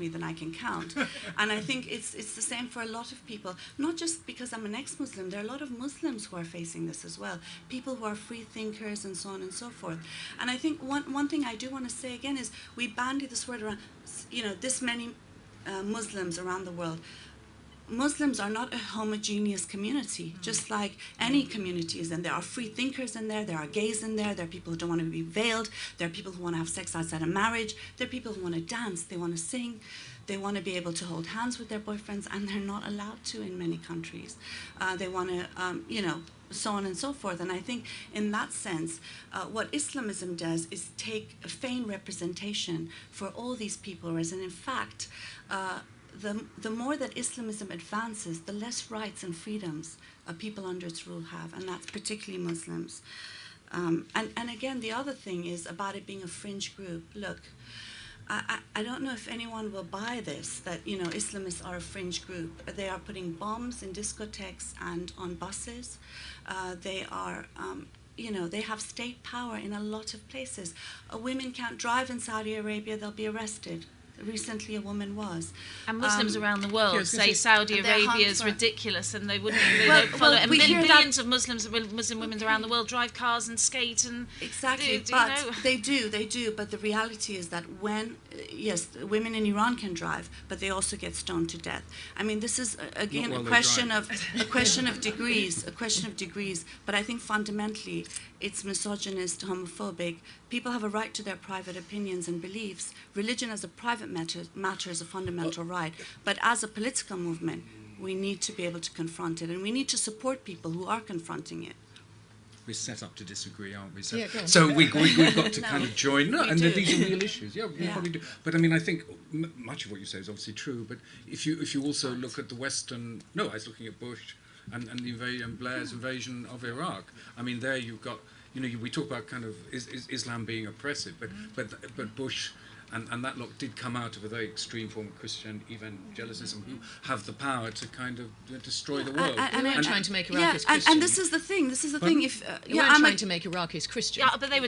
me than I can count. And I think it's the same for a lot of people, not just because I'm an ex-Muslim. There are a lot of Muslims who are facing this as well, people who are free thinkers and so on and so forth. And I think one thing I do want to say again is we bandy this word around, this many Muslims around the world. Muslims are not a homogeneous community, just like any community is. And there are free thinkers in there are gays in there are people who don't want to be veiled, there are people who want to have sex outside of marriage, there are people who want to dance, they want to sing, they want to be able to hold hands with their boyfriends, and they're not allowed to in many countries. They want to, so on and so forth. And I think in that sense, what Islamism does is take a feign representation for all these people, whereas in fact, the more that Islamism advances, the less rights and freedoms people under its rule have, and that's particularly Muslims. And again, the other thing is about it being a fringe group. Look, I don't know if anyone will buy this, that Islamists are a fringe group. They are putting bombs in discotheques and on buses. They are they have state power in a lot of places. Women can't drive in Saudi Arabia, they'll be arrested. Recently, a woman was. And Muslims around the world say Saudi Arabia is ridiculous, and they wouldn't. They don't follow. And billions of Muslim women around the world drive cars and skate and exactly. But they do. But the reality is that when women in Iran can drive, but they also get stoned to death. I mean, this is again a question of degrees. But I think fundamentally, it's misogynist, homophobic. People have a right to their private opinions and beliefs. Religion as a private matter is a fundamental right. But as a political movement, we need to be able to confront it, and we need to support people who are confronting it. We're set up to disagree, aren't we? So we've got to kind of join. No, and these are real issues. Yeah, we probably do. But I mean, I think much of what you say is obviously true. But if you also look at the Western, I was looking at Bush and the invasion, Blair's invasion of Iraq. I mean, there you've got, we talk about kind of Islam being oppressive, but Bush and that lot did come out of a very extreme form of Christian evangelicalism, who have the power to kind of destroy the world. And we're trying to make Iraqis Christian. And this is the thing. If we weren't trying to make Iraqis Christian. Yeah, but they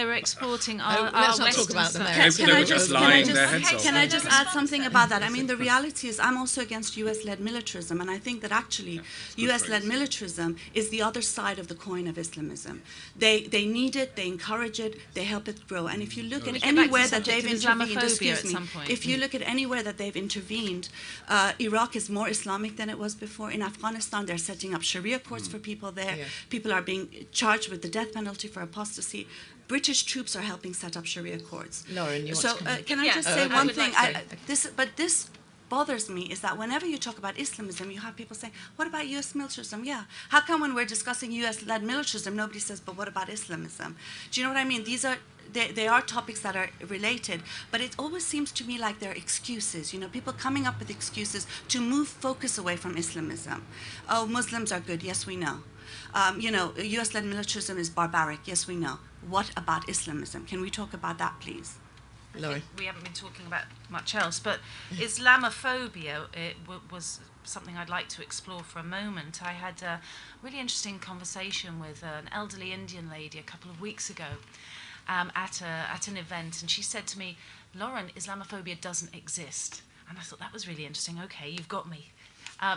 were exporting our let's not talk about them. They were just lying their heads off. Can I just add something about that? I mean, the reality is I'm also against US-led militarism, and I think that actually US-led militarism is the other side of the coin of Islamism. They need it, they encourage it, they help it grow. And if you look at anywhere that they've intervened, if you look at anywhere that they've intervened, Iraq is more Islamic than it was before. In Afghanistan, they're setting up Sharia courts for people there. Yeah. People are being charged with the death penalty for apostasy. British troops are helping set up Sharia courts. Lauren, can I just say one thing? This bothers me is that whenever you talk about Islamism, you have people saying, what about US militarism? Yeah. How come when we're discussing US-led militarism, nobody says, but what about Islamism? Do you know what I mean? They are topics that are related, but it always seems to me like they're excuses, people coming up with excuses to move focus away from Islamism. Oh, Muslims are good, yes, we know. US-led militarism is barbaric, yes, we know. What about Islamism? Can we talk about that, please? Laurie. We haven't been talking about much else, but Islamophobia was something I'd like to explore for a moment. I had a really interesting conversation with an elderly Indian lady a couple of weeks ago at an event, and she said to me, Lauren, Islamophobia doesn't exist. And I thought that was really interesting. Okay, you've got me.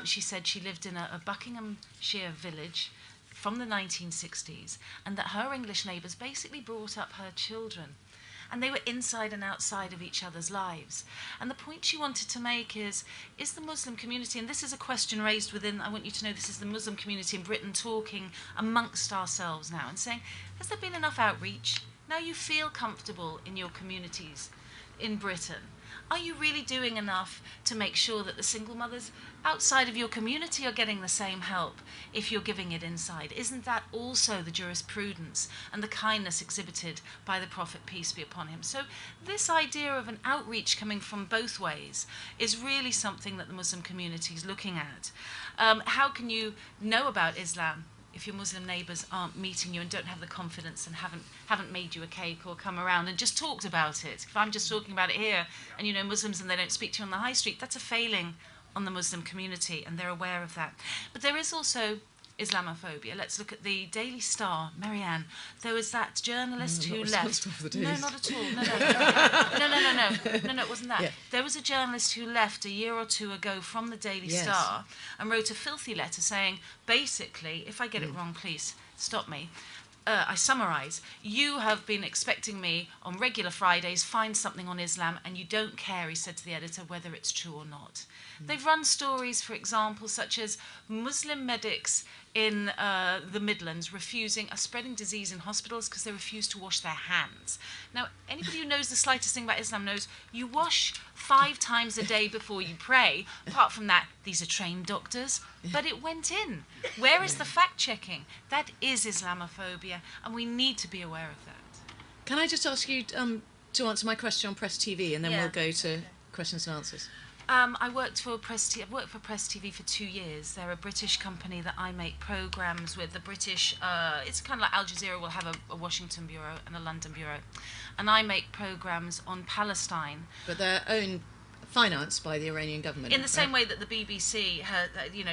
She said she lived in a Buckinghamshire village from the 1960s, and that her English neighbours basically brought up her children, and they were inside and outside of each other's lives. And the point she wanted to make is the Muslim community, and this is a question raised within, I want you to know this is the Muslim community in Britain talking amongst ourselves now and saying, has there been enough outreach? Now you feel comfortable in your communities in Britain. Are you really doing enough to make sure that the single mothers outside of your community are getting the same help if you're giving it inside? Isn't that also the jurisprudence and the kindness exhibited by the Prophet, peace be upon him? So this idea of an outreach coming from both ways is really something that the Muslim community is looking at. How can you know about Islam if your Muslim neighbours aren't meeting you and don't have the confidence and haven't made you a cake or come around and just talked about it? If I'm just talking about it here and Muslims and they don't speak to you on the high street, that's a failing on the Muslim community, and they're aware of that. But there is also Islamophobia. Let's look at the Daily Star, Maryam. There was that journalist who left. No, not at all. No, it wasn't that. Yeah. There was a journalist who left a year or two ago from the Daily Star and wrote a filthy letter saying, basically, if I get it wrong, please stop me. I summarise, you have been expecting me on regular Fridays, find something on Islam, and you don't care, he said to the editor, whether it's true or not. They've run stories, for example, such as Muslim medics in the Midlands are spreading disease in hospitals because they refuse to wash their hands. Now, anybody who knows the slightest thing about Islam knows you wash 5 times a day before you pray. Apart from that, these are trained doctors. But it went in. Where is the fact-checking? That is Islamophobia, and we need to be aware of that. Can I just ask you to answer my question on Press TV, and then we'll go to questions and answers? I've worked for Press TV for 2 years. They're a British company that I make programmes with. The British, it's kind of like Al Jazeera will have a Washington bureau and a London bureau. And I make programmes on Palestine. But they're owned, financed by the Iranian government. In the same way that the BBC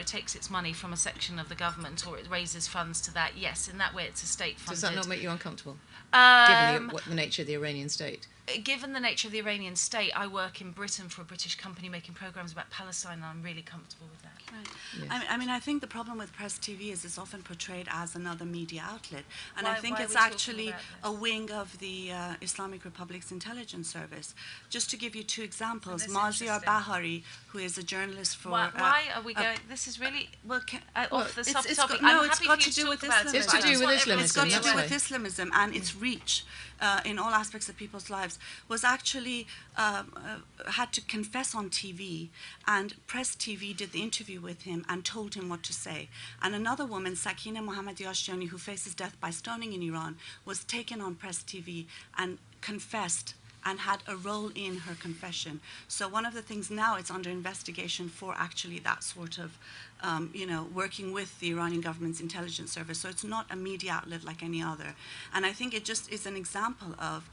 takes its money from a section of the government, or it raises funds to that. Yes, in that way it's a state-funded. Does that not make you uncomfortable, given the nature of the Iranian state? Given the nature of the Iranian state, I work in Britain for a British company making programmes about Palestine, and I'm really comfortable with that. Right. Yes. I mean, I think the problem with Press TV is it's often portrayed as another media outlet, and I think it's actually a wing of the Islamic Republic's intelligence service. Just to give you 2 examples, Namazie Bahari, who is a journalist for... Why are we going... This is really off the topic. It's got to do with Islamism. It's to do with Islamism. It's got to do with Islamism and its reach in all aspects of people's lives. Was actually had to confess on TV, and Press TV did the interview with him and told him what to say. And another woman, Sakina Mohammadi Ashtiani, who faces death by stoning in Iran, was taken on Press TV and confessed and had a role in her confession. So one of the things now, it's under investigation for actually that sort of, working with the Iranian government's intelligence service. So it's not a media outlet like any other. And I think it just is an example of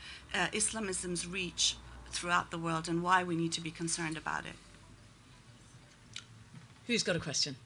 Islamism's reach throughout the world and why we need to be concerned about it. Who's got a question?